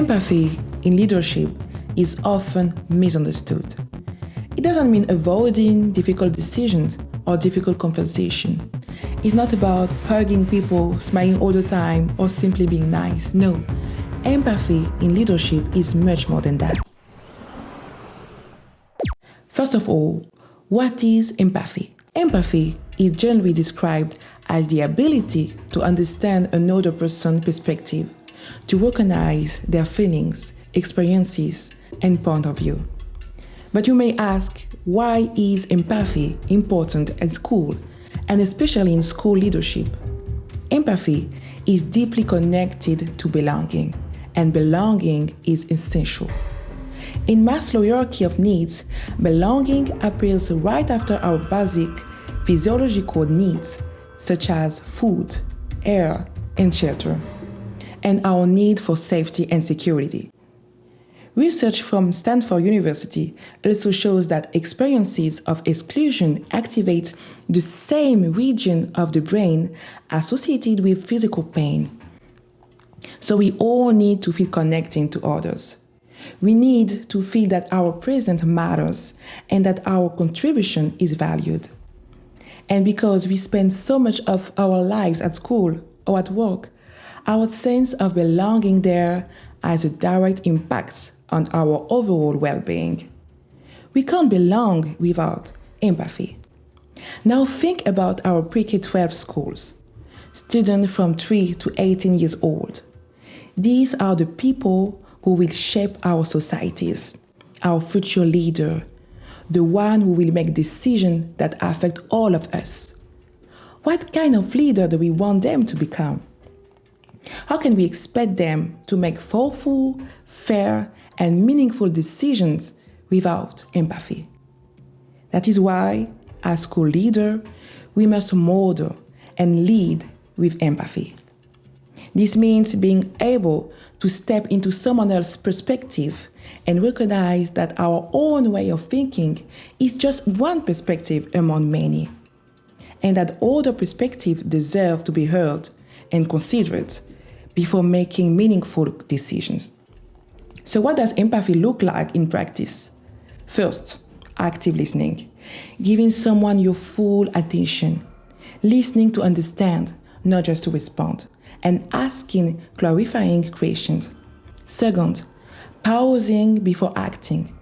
Empathy in leadership is often misunderstood. It doesn't mean avoiding difficult decisions or difficult conversation. It's not about hugging people, smiling all the time, or simply being nice. No, empathy in leadership is much more than that. First of all, what is empathy? Empathy is generally described as the ability to understand another person's perspective, to recognize their feelings, experiences, and point of view. But you may ask, why is empathy important at school, and especially in school leadership? Empathy is deeply connected to belonging, and belonging is essential. In Maslow's hierarchy of needs, belonging appears right after our basic physiological needs, such as food, air, and shelter, and our need for safety and security. Research from Stanford University also shows that experiences of exclusion activate the same region of the brain associated with physical pain. So we all need to feel connecting to others. We need to feel that our presence matters and that our contribution is valued. And because we spend so much of our lives at school or at work, our sense of belonging there has a direct impact on our overall well-being. We can't belong without empathy. Now think about our pre-K-12 schools, students from 3 to 18 years old. These are the people who will shape our societies, our future leader, the one who will make decisions that affect all of us. What kind of leader do we want them to become? How can we expect them to make thoughtful, fair, and meaningful decisions without empathy? That is why, as school leaders, we must model and lead with empathy. This means being able to step into someone else's perspective and recognize that our own way of thinking is just one perspective among many, and that other perspectives deserve to be heard and considered before making meaningful decisions. So what does empathy look like in practice? First, active listening, giving someone your full attention, listening to understand, not just to respond, and asking clarifying questions. Second, pausing before acting,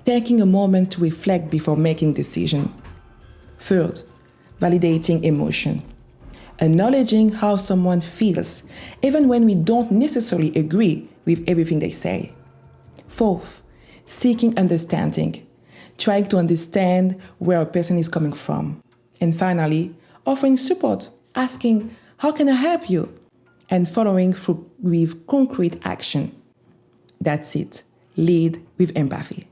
taking a moment to reflect before making decisions. Third, validating emotion, acknowledging how someone feels, even when we don't necessarily agree with everything they say. Fourth, seeking understanding, trying to understand where a person is coming from. And finally, offering support, asking, how can I help you? And following through with concrete action. That's it. Lead with empathy.